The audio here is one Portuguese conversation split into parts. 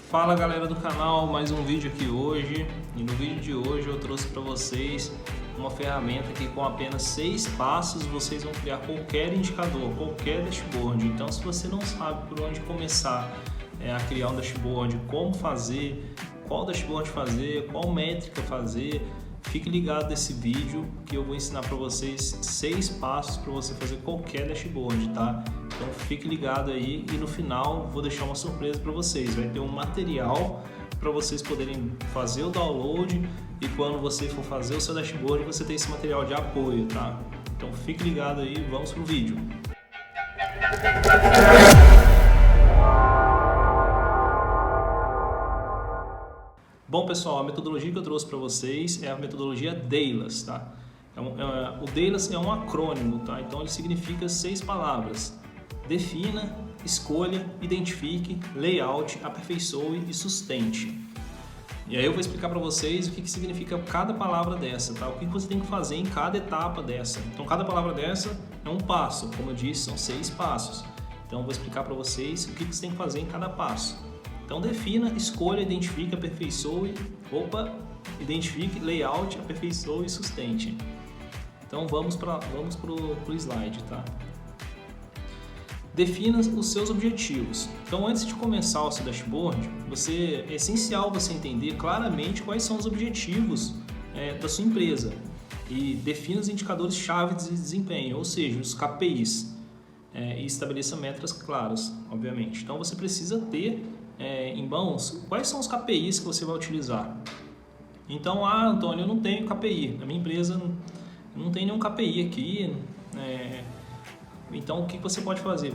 Fala galera do canal, mais um vídeo aqui hoje, e no vídeo de hoje eu trouxe para vocês uma ferramenta que com apenas 6 passos vocês vão criar qualquer indicador, qualquer dashboard. Então se você não sabe por onde começar a criar um dashboard, como fazer, qual dashboard fazer, qual métrica fazer, fique ligado nesse vídeo que eu vou ensinar para vocês 6 passos para você fazer qualquer dashboard, tá? Então fique ligado aí e no final vou deixar uma surpresa para vocês. Vai ter um material para vocês poderem fazer o download e quando você for fazer o seu dashboard você tem esse material de apoio, tá? Então fique ligado aí, vamos pro vídeo. Bom pessoal, a metodologia que eu trouxe para vocês é a metodologia DAILAS, tá? O DAILAS é um acrônimo, tá? Então ele significa 6 palavras: defina, escolha, identifique, layout, aperfeiçoe e sustente. E aí eu vou explicar para vocês o que significa cada palavra dessa, tá? O que você tem que fazer em cada etapa dessa. Então cada palavra dessa é um passo, como eu disse, são 6 passos. Então eu vou explicar para vocês o que você tem que fazer em cada passo. Então defina, escolha, identifique, aperfeiçoe, identifique, layout, aperfeiçoe e sustente. Então vamos pro slide, tá? Defina os seus objetivos. Então antes de começar o seu dashboard, é essencial você entender claramente quais são os objetivos da sua empresa e defina os indicadores-chave de desempenho, ou seja, os KPIs, e estabeleça metas claras, obviamente. Então você precisa ter em mãos quais são os KPIs que você vai utilizar. Então, Antônio, eu não tenho KPI, a minha empresa não tem nenhum KPI aqui. Então, o que você pode fazer?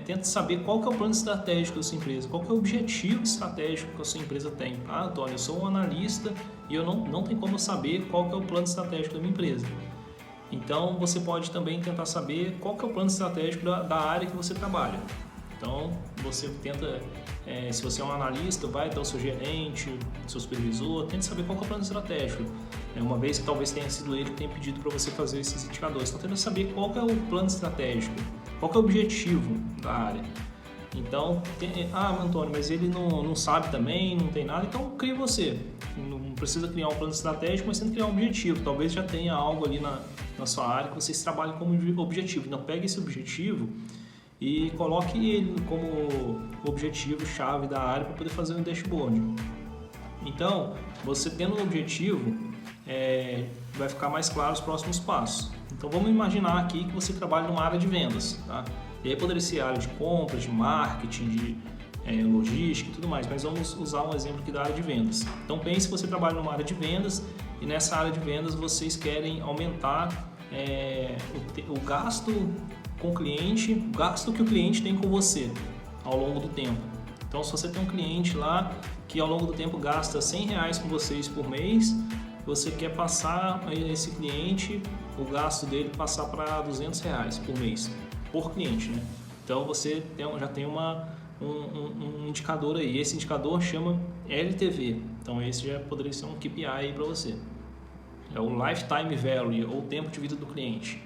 Tenta saber qual que é o plano estratégico da sua empresa, qual que é o objetivo estratégico que a sua empresa tem. Antônio, eu sou um analista e eu não tenho como saber qual que é o plano estratégico da minha empresa. Então, você pode também tentar saber qual que é o plano estratégico da área que você trabalha. Então, você tenta, se você é um analista, vai até o seu gerente, seu supervisor, tenta saber qual que é o plano estratégico. Uma vez que talvez tenha sido ele que tenha pedido para você fazer esses indicadores. Então, tenta saber qual que é o plano estratégico, qual que é o objetivo da área. Então, Antônio, mas ele não sabe também, não tem nada, então crie você. Não precisa criar um plano estratégico, mas tenta criar um objetivo. Talvez já tenha algo ali na sua área que vocês trabalhem como objetivo. Então, pegue esse objetivo e coloque ele como objetivo-chave da área para poder fazer um dashboard. Então, você tendo um objetivo, vai ficar mais claro os próximos passos. Então, vamos imaginar aqui que você trabalha numa área de vendas, tá? E aí poderia ser área de compras, de marketing, de logística e tudo mais, mas vamos usar um exemplo aqui da área de vendas. Então, pense que você trabalha numa área de vendas e nessa área de vendas vocês querem aumentar o gasto com o cliente, o gasto que o cliente tem com você ao longo do tempo. Então, se você tem um cliente lá que ao longo do tempo gasta R$100 com vocês por mês, você quer passar esse cliente, o gasto dele passar para R$200 por mês, por cliente, né? Então, você já tem um indicador aí. Esse indicador chama LTV. Então, esse já poderia ser um KPI aí para você. É o Lifetime Value, ou tempo de vida do cliente.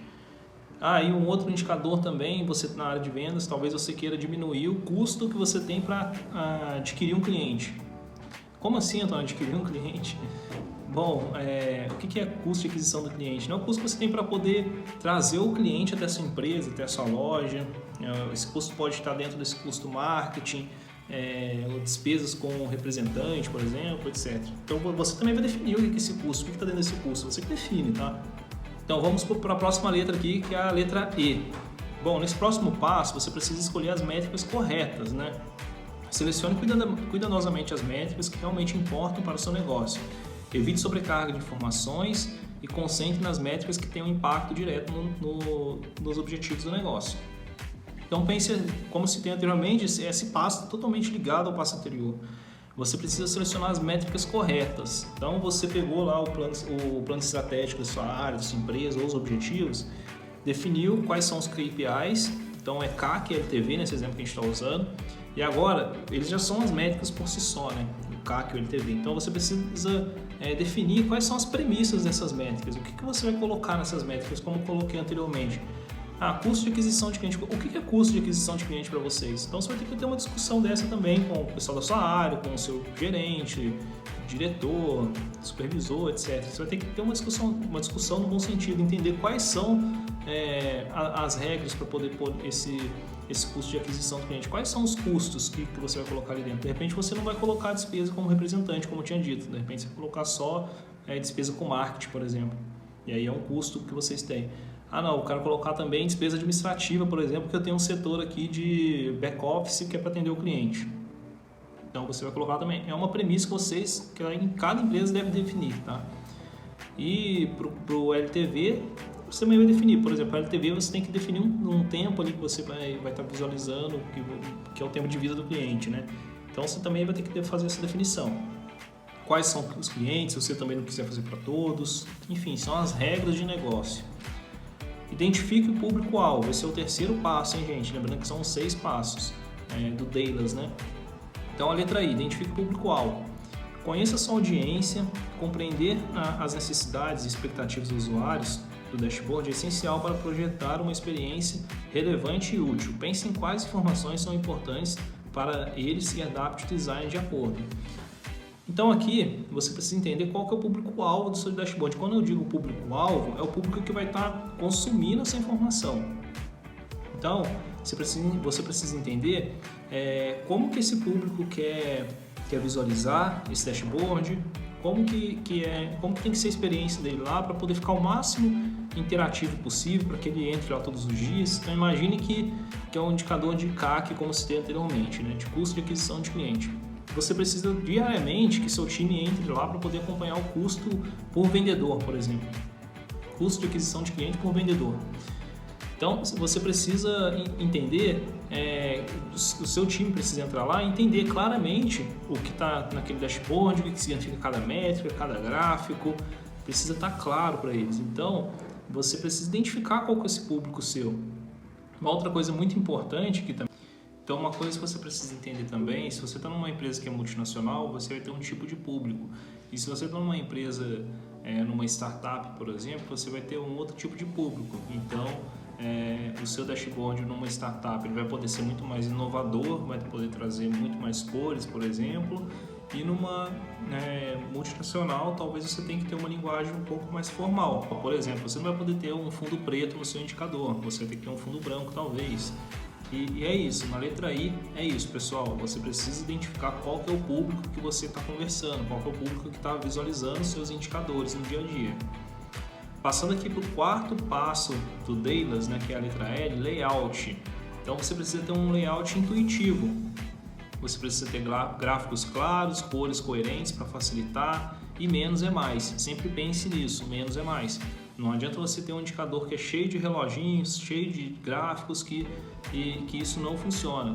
E um outro indicador também, você na área de vendas, talvez você queira diminuir o custo que você tem para adquirir um cliente. Como assim, Antônio, adquirir um cliente? Bom, o que é custo de aquisição do cliente? Não é o custo que você tem para poder trazer o cliente até a sua empresa, até a sua loja. Esse custo pode estar dentro desse custo marketing, despesas com o representante, por exemplo, etc. Então você também vai definir o que é esse custo, o que está dentro desse custo, você que define, tá? Então vamos para a próxima letra aqui, que é a letra E. Bom, nesse próximo passo você precisa escolher as métricas corretas, né? Selecione cuidadosamente as métricas que realmente importam para o seu negócio. Evite sobrecarga de informações e concentre nas métricas que tenham impacto direto nos objetivos do negócio. Então pense, como citei anteriormente, esse passo está totalmente ligado ao passo anterior. Você precisa selecionar as métricas corretas. Então você pegou lá o plano estratégico da sua área, da sua empresa, ou os objetivos, definiu quais são os KPIs, então é CAC e LTV nesse exemplo que a gente está usando, e agora eles já são as métricas por si só, né? O CAC e o LTV. Então você precisa definir quais são as premissas dessas métricas, o que você vai colocar nessas métricas, como eu coloquei anteriormente. Custo de aquisição de cliente. O que é custo de aquisição de cliente para vocês? Então você vai ter que ter uma discussão dessa também com o pessoal da sua área, com o seu gerente, diretor, supervisor, etc. Você vai ter que ter uma discussão no bom sentido, entender quais são as regras para poder pôr esse custo de aquisição do cliente. Quais são os custos que você vai colocar ali dentro? De repente você não vai colocar despesa como representante, como eu tinha dito. De repente você vai colocar só despesa com marketing, por exemplo. E aí é um custo que vocês têm. Não, eu quero colocar também despesa administrativa, por exemplo, porque eu tenho um setor aqui de back-office que é para atender o cliente. Então você vai colocar também. É uma premissa que em cada empresa deve definir, tá? E para o LTV, você também vai definir. Por exemplo, para o LTV você tem que definir um tempo ali que você vai estar visualizando, que é o tempo de vida do cliente, né? Então você também vai ter que fazer essa definição. Quais são os clientes, se você também não quiser fazer para todos. Enfim, são as regras de negócio. Identifique o público-alvo. Esse é o terceiro passo, hein, gente? Lembrando que são 6 passos do Dallas, né? Então, a letra I, identifique o público-alvo. Conheça a sua audiência, compreender as necessidades e expectativas dos usuários do dashboard é essencial para projetar uma experiência relevante e útil. Pense em quais informações são importantes para eles e adapte o design de acordo. Então aqui você precisa entender qual que é o público-alvo do seu dashboard. Quando eu digo público-alvo, é o público que vai estar consumindo essa informação. Então você precisa entender como que esse público quer visualizar esse dashboard, como que tem que ser a experiência dele lá para poder ficar o máximo interativo possível, para que ele entre lá todos os dias. Então imagine que é um indicador de CAC, como citei anteriormente, né, de custo de aquisição de cliente. Você precisa diariamente que seu time entre lá para poder acompanhar o custo por vendedor, por exemplo. Custo de aquisição de cliente por vendedor. Então, você precisa entender, o seu time precisa entrar lá e entender claramente o que está naquele dashboard, o que significa cada métrica, cada gráfico. Precisa estar claro para eles. Então, você precisa identificar qual que é esse público seu. Uma outra coisa muito importante que também... Então, uma coisa que você precisa entender também, se você está numa empresa que é multinacional, você vai ter um tipo de público. E se você está numa empresa, numa startup, por exemplo, você vai ter um outro tipo de público. Então, o seu dashboard numa startup ele vai poder ser muito mais inovador, vai poder trazer muito mais cores, por exemplo. E numa multinacional, talvez você tenha que ter uma linguagem um pouco mais formal. Por exemplo, você não vai poder ter um fundo preto no seu indicador, você vai ter que ter um fundo branco, talvez. E é isso, na letra I é isso, pessoal. Você precisa identificar qual que é o público que você está conversando, qual que é o público que está visualizando seus indicadores no dia a dia. Passando aqui para o quarto passo do Dallas, né, que é a letra L, layout. Então você precisa ter um layout intuitivo. Você precisa ter gráficos claros, cores coerentes para facilitar e menos é mais. Sempre pense nisso, menos é mais. Não adianta você ter um indicador que é cheio de reloginhos, cheio de gráficos que isso não funciona.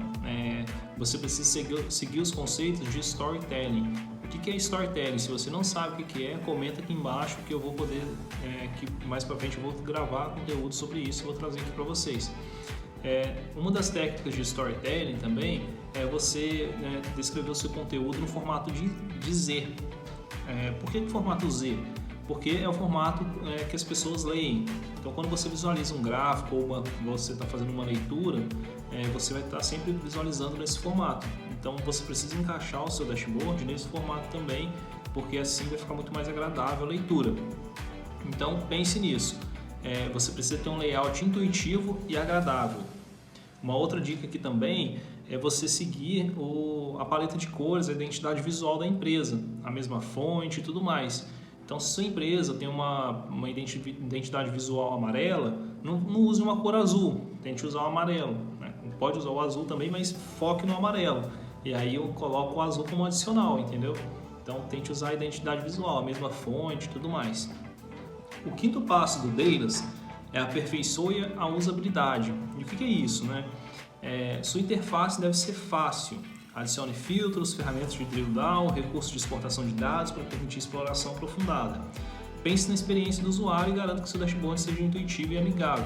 Você precisa seguir os conceitos de storytelling. O que é storytelling? Se você não sabe o que é, comenta aqui embaixo que eu vou poder, que mais para frente eu vou gravar conteúdo sobre isso e vou trazer aqui para vocês. Uma das técnicas de storytelling também é você descrever o seu conteúdo no formato de Z. Por que formato Z? Porque é o formato que as pessoas leem. Então, quando você visualiza um gráfico ou você está fazendo uma leitura, você vai estar sempre visualizando nesse formato. Então, você precisa encaixar o seu dashboard nesse formato também, porque assim vai ficar muito mais agradável a leitura. Então, pense nisso. Você precisa ter um layout intuitivo e agradável. Uma outra dica aqui também é você seguir a paleta de cores, a identidade visual da empresa, a mesma fonte e tudo mais. Então, se sua empresa tem uma identidade visual amarela, não use uma cor azul, tente usar o amarelo. Né? Pode usar o azul também, mas foque no amarelo. E aí eu coloco o azul como adicional, entendeu? Então, tente usar a identidade visual, a mesma fonte e tudo mais. O quinto passo do Dallas é aperfeiçoe a usabilidade. E o que é isso? Né? Sua interface deve ser fácil. Adicione filtros, ferramentas de drill down, recursos de exportação de dados para permitir exploração aprofundada. Pense na experiência do usuário e garanta que seu dashboard seja intuitivo e amigável.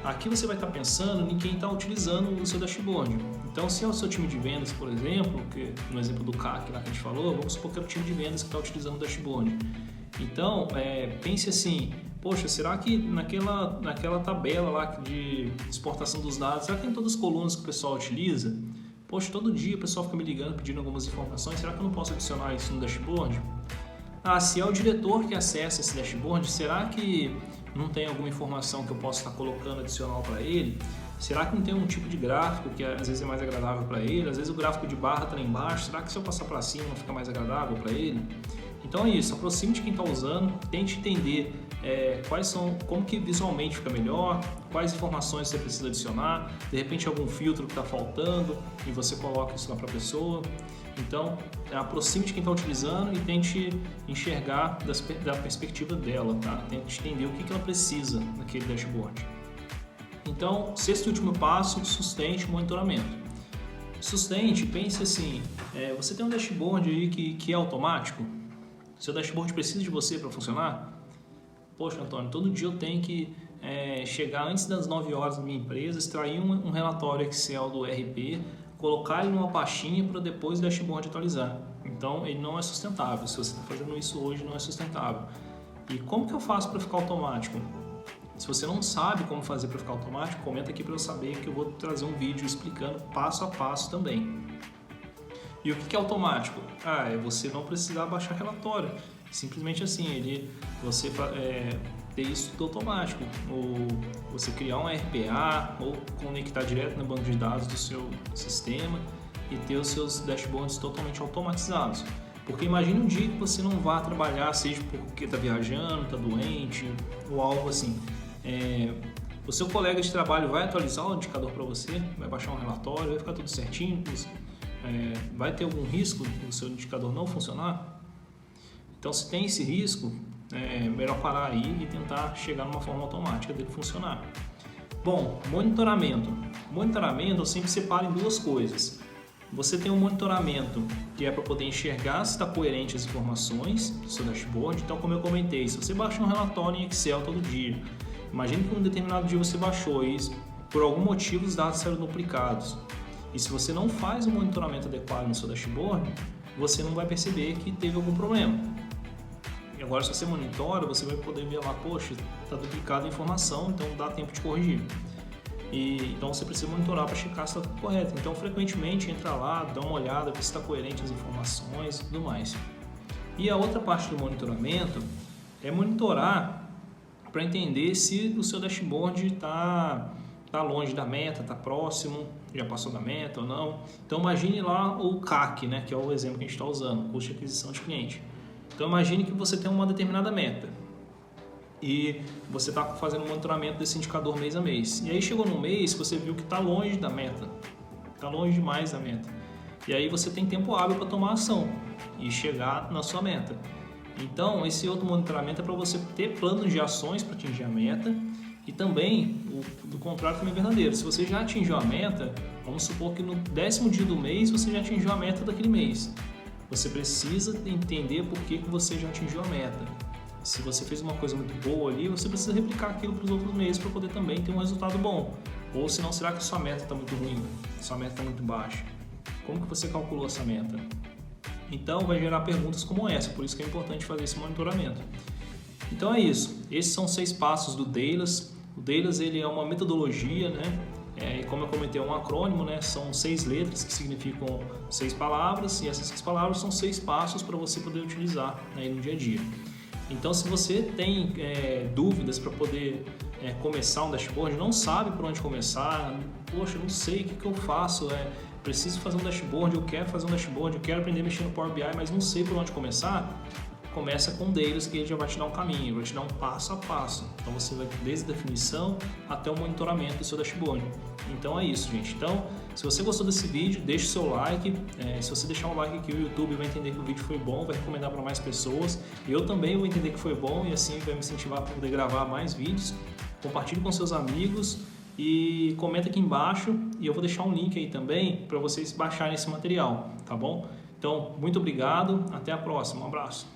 Aqui você vai estar pensando em quem está utilizando o seu dashboard. Então, se é o seu time de vendas, por exemplo, que no exemplo do CAC lá que a gente falou, vamos supor que é o time de vendas que está utilizando o dashboard. Então, pense assim, Poxa, será que naquela tabela lá de exportação dos dados, será que tem todas as colunas que o pessoal utiliza? Poxa, todo dia o pessoal fica me ligando pedindo algumas informações, será que eu não posso adicionar isso no dashboard? Ah, se é o diretor que acessa esse dashboard, será que não tem alguma informação que eu possa estar colocando adicional para ele? Será que não tem um tipo de gráfico que às vezes é mais agradável para ele? Às vezes o gráfico de barra está lá embaixo, será que se eu passar para cima não fica mais agradável para ele? Então é isso, aproxime de quem está usando, tente entender como que visualmente fica melhor, quais informações você precisa adicionar, de repente algum filtro que está faltando e você coloca isso lá para a pessoa. Então aproxime de quem está utilizando e tente enxergar da perspectiva dela, tá? Tente entender o que ela precisa naquele dashboard. Então, sexto e último passo, sustente o monitoramento. Sustente, pense assim, você tem um dashboard aí que é automático? Seu dashboard precisa de você para funcionar? Poxa, Antônio, todo dia eu tenho que chegar antes das 9 horas na minha empresa, extrair um relatório Excel do ERP, colocar ele numa pastinha para depois o dashboard atualizar. Então, ele não é sustentável. Se você está fazendo isso hoje, não é sustentável. E como que eu faço para ficar automático? Se você não sabe como fazer para ficar automático, comenta aqui para eu saber que eu vou trazer um vídeo explicando passo a passo também. E o que é automático? É você não precisar baixar relatório. Simplesmente assim, você ter isso tudo automático. Ou você criar um RPA, ou conectar direto no banco de dados do seu sistema e ter os seus dashboards totalmente automatizados. Porque imagine um dia que você não vá trabalhar, seja porque está viajando, está doente, ou algo assim. O seu colega de trabalho vai atualizar o indicador para você, vai baixar um relatório, vai ficar tudo certinho, vai ter algum risco do seu indicador não funcionar? Então, se tem esse risco, é melhor parar aí e tentar chegar numa forma automática dele funcionar. Bom, monitoramento. Monitoramento eu sempre separo em duas coisas. Você tem um monitoramento que é para poder enxergar se está coerente as informações do seu dashboard. Então, como eu comentei, se você baixa um relatório em Excel todo dia, imagine que um determinado dia você baixou e por algum motivo os dados saíram duplicados. E se você não faz um monitoramento adequado no seu dashboard, você não vai perceber que teve algum problema. E agora, se você monitora, você vai poder ver lá, poxa, está duplicada a informação, então dá tempo de corrigir. Então você precisa monitorar para checar se está tudo correto. Então, frequentemente, entra lá, dá uma olhada, vê se está coerente as informações e tudo mais. E a outra parte do monitoramento é monitorar para entender se o seu dashboard está longe da meta, está próximo, já passou da meta ou não. Então imagine lá o CAC, né, que é o exemplo que a gente está usando, custo de aquisição de cliente. Então imagine que você tem uma determinada meta e você está fazendo um monitoramento desse indicador mês a mês. E aí chegou no mês, você viu que está longe da meta, está longe demais da meta. E aí você tem tempo hábil para tomar ação e chegar na sua meta. Então esse outro monitoramento é para você ter planos de ações para atingir a meta. E também, do contrário também é verdadeiro, se você já atingiu a meta, vamos supor que no 10º dia do mês você já atingiu a meta daquele mês. Você precisa entender por que você já atingiu a meta. Se você fez uma coisa muito boa ali, você precisa replicar aquilo para os outros meses para poder também ter um resultado bom. Ou senão, será que sua meta está muito ruim? Sua meta está muito baixa? Como que você calculou essa meta? Então vai gerar perguntas como essa, por isso que é importante fazer esse monitoramento. Então é isso, esses são 6 passos do Dailus. O Dailus ele é uma metodologia, né? E como eu comentei, é um acrônimo, né? São 6 letras que significam 6 palavras e essas 6 palavras são 6 passos para você poder utilizar aí no dia a dia. Então, se você tem dúvidas para poder começar um dashboard, não sabe por onde começar, poxa, não sei o que eu faço, preciso fazer um dashboard, eu quero fazer um dashboard, eu quero aprender a mexer no Power BI, mas não sei por onde começar, começa com o Dailus, que ele já vai te dar um caminho, vai te dar um passo a passo. Então você vai desde a definição até o monitoramento do seu dashboard. Então é isso, gente. Então, se você gostou desse vídeo, deixe o seu like. Se você deixar um like aqui, o YouTube vai entender que o vídeo foi bom, vai recomendar para mais pessoas. Eu também vou entender que foi bom e assim vai me incentivar para poder gravar mais vídeos. Compartilhe com seus amigos e comenta aqui embaixo. E eu vou deixar um link aí também para vocês baixarem esse material, tá bom? Então, muito obrigado. Até a próxima. Um abraço.